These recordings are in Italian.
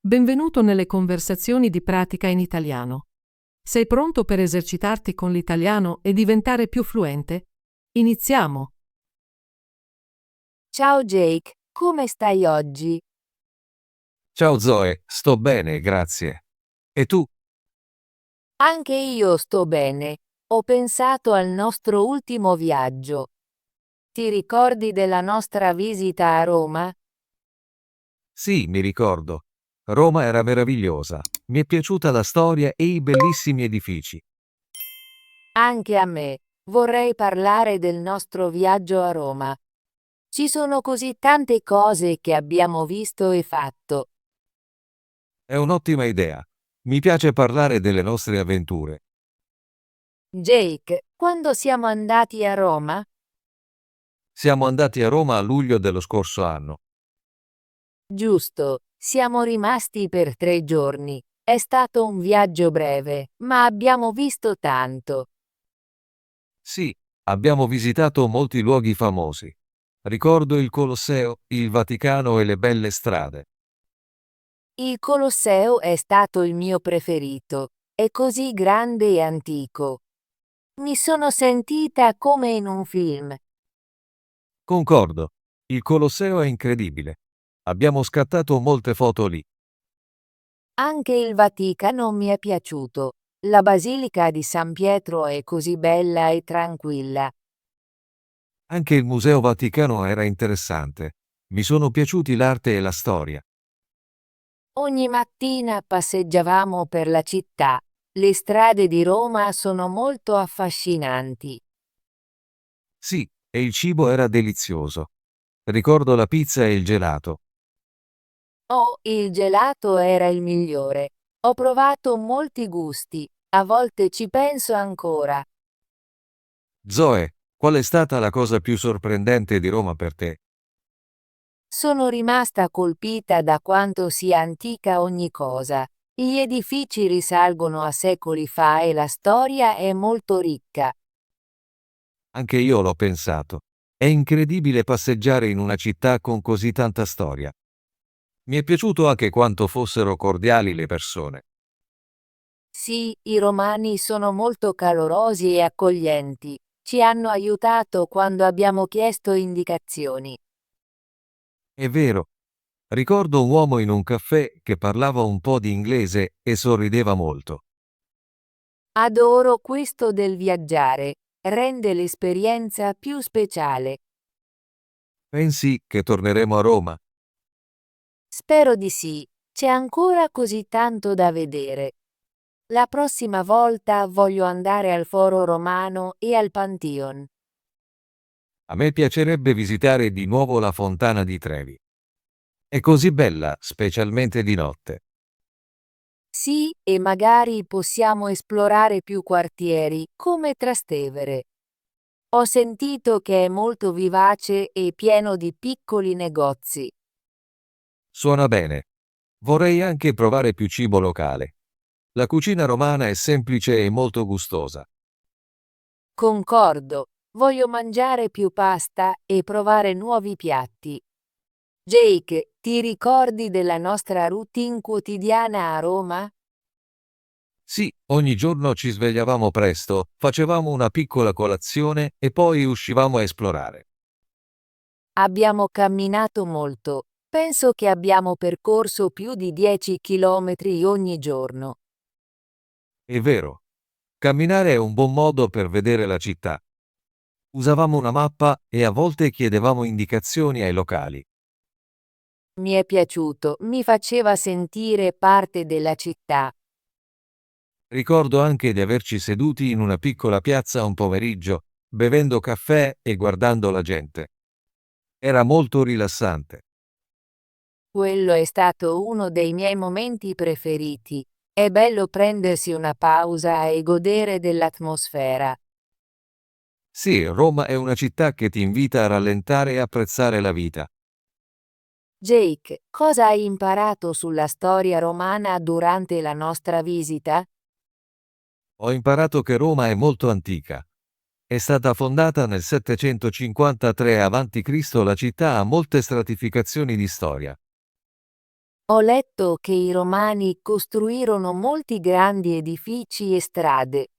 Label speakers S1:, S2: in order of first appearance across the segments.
S1: Benvenuto nelle conversazioni di pratica in italiano. Sei pronto per esercitarti con l'italiano e diventare più fluente? Iniziamo!
S2: Ciao Jake, come stai oggi?
S3: Ciao Zoe, sto bene, grazie. E tu?
S2: Anche io sto bene. Ho pensato al nostro ultimo viaggio. Ti ricordi della nostra visita a Roma?
S3: Sì, mi ricordo. Roma era meravigliosa. Mi è piaciuta la storia e i bellissimi edifici.
S2: Anche a me. Vorrei parlare del nostro viaggio a Roma. Ci sono così tante cose che abbiamo visto e fatto.
S3: È un'ottima idea. Mi piace parlare delle nostre avventure.
S2: Jake, quando siamo andati a Roma?
S3: Siamo andati a Roma a luglio dello scorso anno.
S2: Giusto, siamo rimasti per 3 giorni. È stato un viaggio breve, ma abbiamo visto tanto.
S3: Sì, abbiamo visitato molti luoghi famosi. Ricordo il Colosseo, il Vaticano e le belle strade.
S2: Il Colosseo è stato il mio preferito. È così grande e antico. Mi sono sentita come in un film.
S3: Concordo. Il Colosseo è incredibile. Abbiamo scattato molte foto lì.
S2: Anche il Vaticano mi è piaciuto. La Basilica di San Pietro è così bella e tranquilla.
S3: Anche il Museo Vaticano era interessante. Mi sono piaciuti l'arte e la storia.
S2: Ogni mattina passeggiavamo per la città. Le strade di Roma sono molto affascinanti.
S3: Sì, e il cibo era delizioso. Ricordo la pizza e il gelato.
S2: Oh, il gelato era il migliore. Ho provato molti gusti. A volte ci penso ancora.
S3: Zoe, qual è stata la cosa più sorprendente di Roma per te?
S2: Sono rimasta colpita da quanto sia antica ogni cosa. Gli edifici risalgono a secoli fa e la storia è molto ricca.
S3: Anche io l'ho pensato. È incredibile passeggiare in una città con così tanta storia. Mi è piaciuto anche quanto fossero cordiali le persone.
S2: Sì, i romani sono molto calorosi e accoglienti. Ci hanno aiutato quando abbiamo chiesto indicazioni.
S3: È vero. Ricordo un uomo in un caffè che parlava un po' di inglese e sorrideva molto.
S2: Adoro questo del viaggiare. Rende l'esperienza più speciale.
S3: Pensi che torneremo a Roma?
S2: Spero di sì. C'è ancora così tanto da vedere. La prossima volta voglio andare al Foro Romano e al Pantheon.
S3: A me piacerebbe visitare di nuovo la Fontana di Trevi. È così bella, specialmente di notte.
S2: Sì, e magari possiamo esplorare più quartieri, come Trastevere. Ho sentito che è molto vivace e pieno di piccoli negozi.
S3: Suona bene. Vorrei anche provare più cibo locale. La cucina romana è semplice e molto gustosa.
S2: Concordo, voglio mangiare più pasta e provare nuovi piatti. Jake, ti ricordi della nostra routine quotidiana a Roma?
S3: Sì, ogni giorno ci svegliavamo presto, facevamo una piccola colazione e poi uscivamo a esplorare.
S2: Abbiamo camminato molto. Penso che abbiamo percorso più di 10 chilometri ogni giorno.
S3: È vero. Camminare è un buon modo per vedere la città. Usavamo una mappa e a volte chiedevamo indicazioni ai locali.
S2: Mi è piaciuto, mi faceva sentire parte della città.
S3: Ricordo anche di averci seduti in una piccola piazza un pomeriggio, bevendo caffè e guardando la gente. Era molto rilassante.
S2: Quello è stato uno dei miei momenti preferiti. È bello prendersi una pausa e godere dell'atmosfera.
S3: Sì, Roma è una città che ti invita a rallentare e apprezzare la vita.
S2: Jake, cosa hai imparato sulla storia romana durante la nostra visita?
S3: Ho imparato che Roma è molto antica. È stata fondata nel 753 a.C. La città ha molte stratificazioni di storia.
S2: Ho letto che i Romani costruirono molti grandi edifici e strade.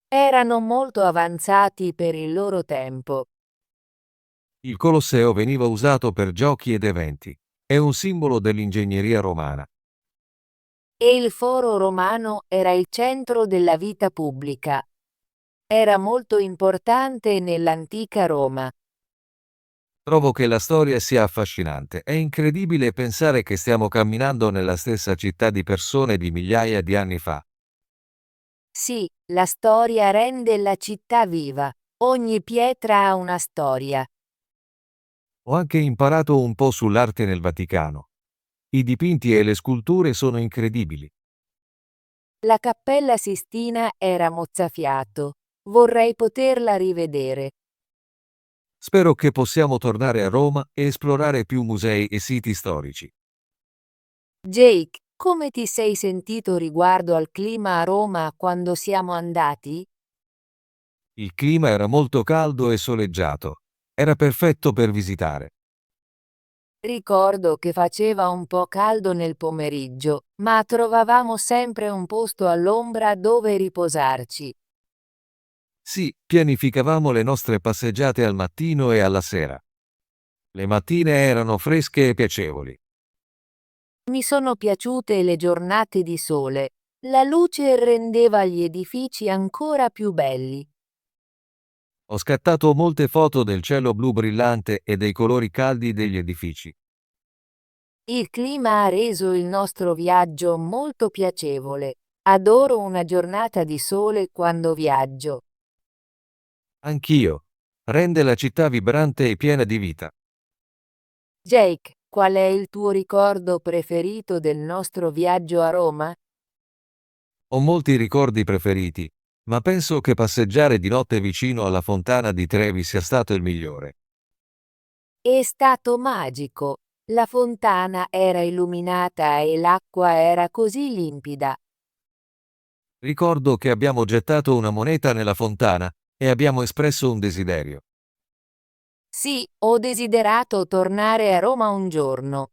S2: Erano molto avanzati per il loro tempo.
S3: Il Colosseo veniva usato per giochi ed eventi. È un simbolo dell'ingegneria romana.
S2: E il Foro Romano era il centro della vita pubblica. Era molto importante nell'antica Roma.
S3: Trovo che la storia sia affascinante. È incredibile pensare che stiamo camminando nella stessa città di persone di migliaia di anni fa.
S2: Sì, la storia rende la città viva. Ogni pietra ha una storia.
S3: Ho anche imparato un po' sull'arte nel Vaticano. I dipinti e le sculture sono incredibili.
S2: La Cappella Sistina era mozzafiato. Vorrei poterla rivedere.
S3: Spero che possiamo tornare a Roma e esplorare più musei e siti storici.
S2: Jake, come ti sei sentito riguardo al clima a Roma quando siamo andati?
S3: Il clima era molto caldo e soleggiato. Era perfetto per visitare.
S2: Ricordo che faceva un po' caldo nel pomeriggio, ma trovavamo sempre un posto all'ombra dove riposarci.
S3: Sì, pianificavamo le nostre passeggiate al mattino e alla sera. Le mattine erano fresche e piacevoli.
S2: Mi sono piaciute le giornate di sole. La luce rendeva gli edifici ancora più belli.
S3: Ho scattato molte foto del cielo blu brillante e dei colori caldi degli edifici.
S2: Il clima ha reso il nostro viaggio molto piacevole. Adoro una giornata di sole quando viaggio.
S3: Anch'io. Rende la città vibrante e piena di vita.
S2: Jake, qual è il tuo ricordo preferito del nostro viaggio a Roma?
S3: Ho molti ricordi preferiti, ma penso che passeggiare di notte vicino alla fontana di Trevi sia stato il migliore.
S2: È stato magico. La fontana era illuminata e l'acqua era così limpida.
S3: Ricordo che abbiamo gettato una moneta nella fontana e abbiamo espresso un desiderio.
S2: Sì, ho desiderato tornare a Roma un giorno.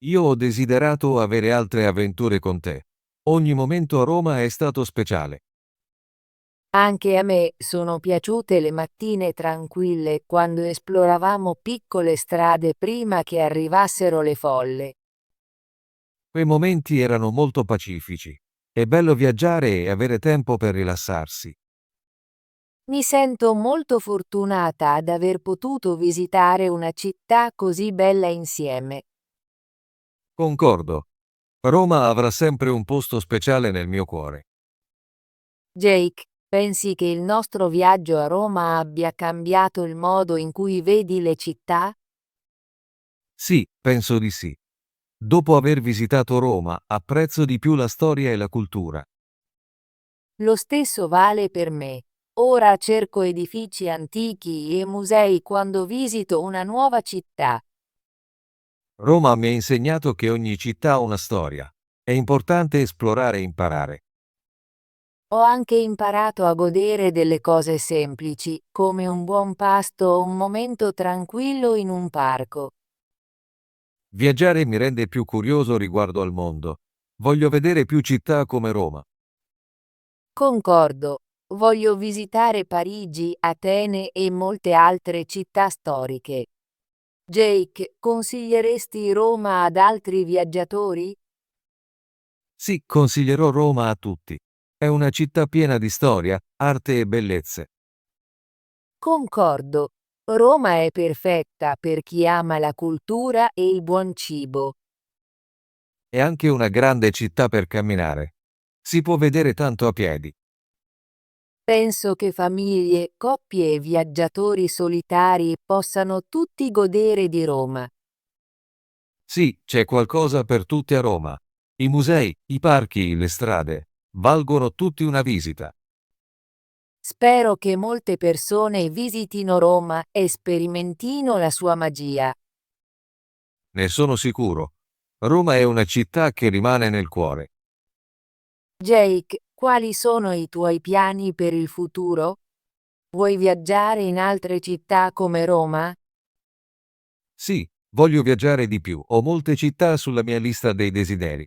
S3: Io ho desiderato avere altre avventure con te. Ogni momento a Roma è stato speciale.
S2: Anche a me sono piaciute le mattine tranquille quando esploravamo piccole strade prima che arrivassero le folle.
S3: Quei momenti erano molto pacifici. È bello viaggiare e avere tempo per rilassarsi.
S2: Mi sento molto fortunata ad aver potuto visitare una città così bella insieme.
S3: Concordo. Roma avrà sempre un posto speciale nel mio cuore.
S2: Jake, pensi che il nostro viaggio a Roma abbia cambiato il modo in cui vedi le città?
S3: Sì, penso di sì. Dopo aver visitato Roma, apprezzo di più la storia e la cultura.
S2: Lo stesso vale per me. Ora cerco edifici antichi e musei quando visito una nuova città.
S3: Roma mi ha insegnato che ogni città ha una storia. È importante esplorare e imparare.
S2: Ho anche imparato a godere delle cose semplici, come un buon pasto o un momento tranquillo in un parco.
S3: Viaggiare mi rende più curioso riguardo al mondo. Voglio vedere più città come Roma.
S2: Concordo. Voglio visitare Parigi, Atene e molte altre città storiche. Jake, consiglieresti Roma ad altri viaggiatori?
S3: Sì, consiglierò Roma a tutti. È una città piena di storia, arte e bellezze.
S2: Concordo. Roma è perfetta per chi ama la cultura e il buon cibo.
S3: È anche una grande città per camminare. Si può vedere tanto a piedi.
S2: Penso che famiglie, coppie e viaggiatori solitari possano tutti godere di Roma.
S3: Sì, c'è qualcosa per tutti a Roma. I musei, i parchi, le strade. Valgono tutti una visita.
S2: Spero che molte persone visitino Roma e sperimentino la sua magia.
S3: Ne sono sicuro. Roma è una città che rimane nel cuore.
S2: Jake, quali sono i tuoi piani per il futuro? Vuoi viaggiare in altre città come Roma?
S3: Sì, Voglio viaggiare di più, ho molte città sulla mia lista dei desideri.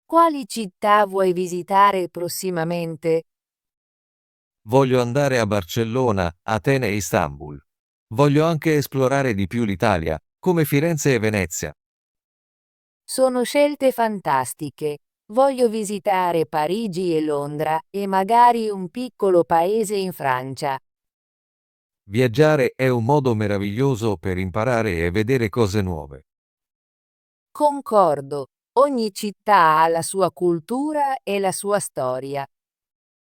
S2: Quali città vuoi visitare prossimamente?
S3: Voglio andare a Barcellona, Atene e Istanbul. Voglio anche esplorare di più l'Italia, come Firenze e Venezia.
S2: Sono scelte fantastiche. Voglio visitare Parigi e Londra e magari un piccolo paese in Francia.
S3: Viaggiare è un modo meraviglioso per imparare e vedere cose nuove.
S2: Concordo. Ogni città ha la sua cultura e la sua storia.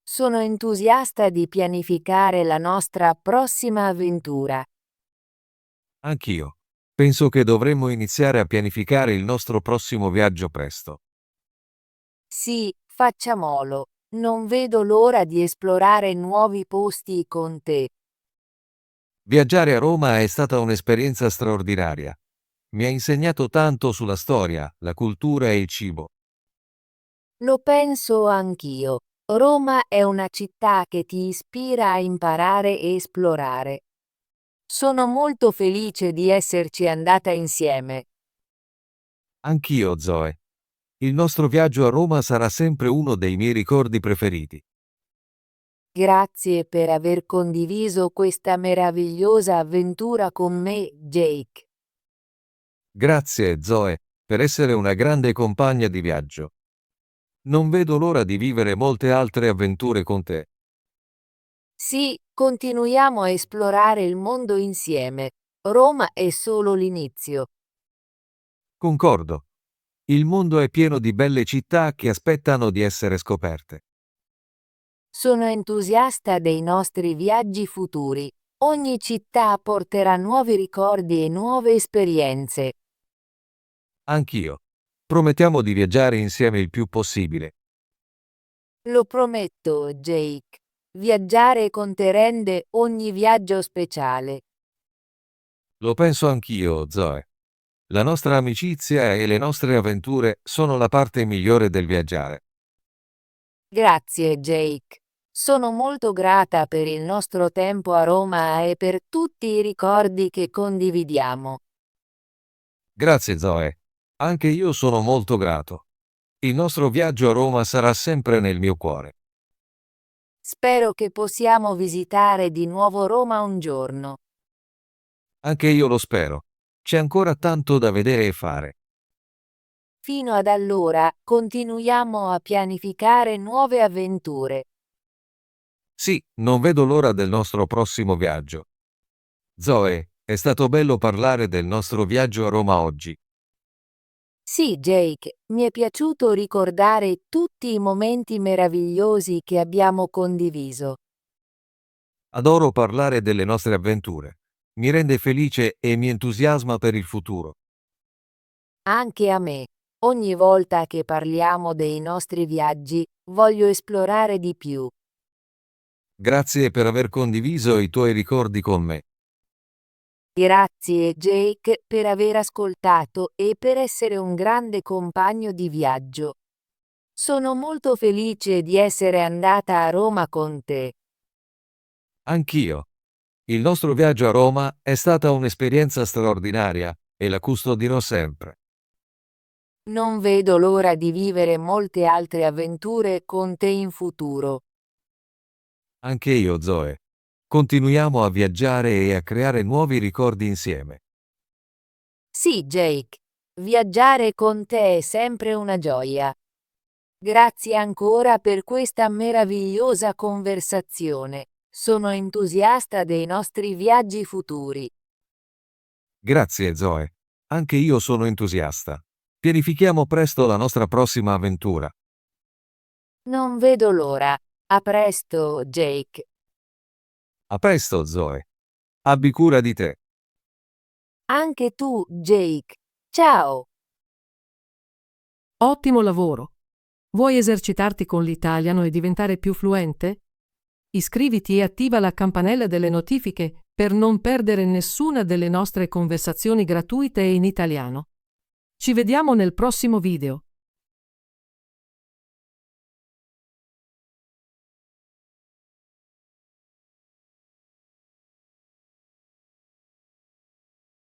S2: Sono entusiasta di pianificare la nostra prossima avventura.
S3: Anch'io. Penso che dovremmo iniziare a pianificare il nostro prossimo viaggio presto.
S2: Sì, facciamolo. Non vedo l'ora di esplorare nuovi posti con te.
S3: Viaggiare a Roma è stata un'esperienza straordinaria. Mi ha insegnato tanto sulla storia, la cultura e il cibo.
S2: Lo penso anch'io. Roma è una città che ti ispira a imparare e esplorare. Sono molto felice di esserci andata insieme.
S3: Anch'io, Zoe. Il nostro viaggio a Roma sarà sempre uno dei miei ricordi preferiti.
S2: Grazie per aver condiviso questa meravigliosa avventura con me, Jake.
S3: Grazie, Zoe, per essere una grande compagna di viaggio. Non vedo l'ora di vivere molte altre avventure con te.
S2: Sì, continuiamo a esplorare il mondo insieme. Roma è solo l'inizio.
S3: Concordo. Il mondo è pieno di belle città che aspettano di essere scoperte.
S2: Sono entusiasta dei nostri viaggi futuri. Ogni città porterà nuovi ricordi e nuove esperienze.
S3: Anch'io. Promettiamo di viaggiare insieme il più possibile.
S2: Lo prometto, Jake. Viaggiare con te rende ogni viaggio speciale.
S3: Lo penso anch'io, Zoe. La nostra amicizia e le nostre avventure sono la parte migliore del viaggiare.
S2: Grazie, Jake. Sono molto grata per il nostro tempo a Roma e per tutti i ricordi che condividiamo.
S3: Grazie, Zoe. Anche io sono molto grato. Il nostro viaggio a Roma sarà sempre nel mio cuore.
S2: Spero che possiamo visitare di nuovo Roma un giorno.
S3: Anche io lo spero. C'è ancora tanto da vedere e fare.
S2: Fino ad allora, continuiamo a pianificare nuove avventure.
S3: Sì, non vedo l'ora del nostro prossimo viaggio. Zoe, è stato bello parlare del nostro viaggio a Roma oggi.
S2: Sì, Jake, mi è piaciuto ricordare tutti i momenti meravigliosi che abbiamo condiviso.
S3: Adoro parlare delle nostre avventure. Mi rende felice e mi entusiasma per il futuro.
S2: Anche a me. Ogni volta che parliamo dei nostri viaggi, voglio esplorare di più.
S3: Grazie per aver condiviso i tuoi ricordi con me.
S2: Grazie, Jake, per aver ascoltato e per essere un grande compagno di viaggio. Sono molto felice di essere andata a Roma con te.
S3: Anch'io. Il nostro viaggio a Roma è stata un'esperienza straordinaria e la custodirò sempre.
S2: Non vedo l'ora di vivere molte altre avventure con te in futuro.
S3: Anche io, Zoe. Continuiamo a viaggiare e a creare nuovi ricordi insieme.
S2: Sì, Jake. Viaggiare con te è sempre una gioia. Grazie ancora per questa meravigliosa conversazione. Sono entusiasta dei nostri viaggi futuri.
S3: Grazie, Zoe. Anche io sono entusiasta. Pianifichiamo presto la nostra prossima avventura.
S2: Non vedo l'ora. A presto, Jake.
S3: A presto, Zoe. Abbi cura di te.
S2: Anche tu, Jake. Ciao.
S1: Ottimo lavoro! Vuoi esercitarti con l'italiano e diventare più fluente? Iscriviti e attiva la campanella delle notifiche per non perdere nessuna delle nostre conversazioni gratuite in italiano. Ci vediamo nel prossimo video.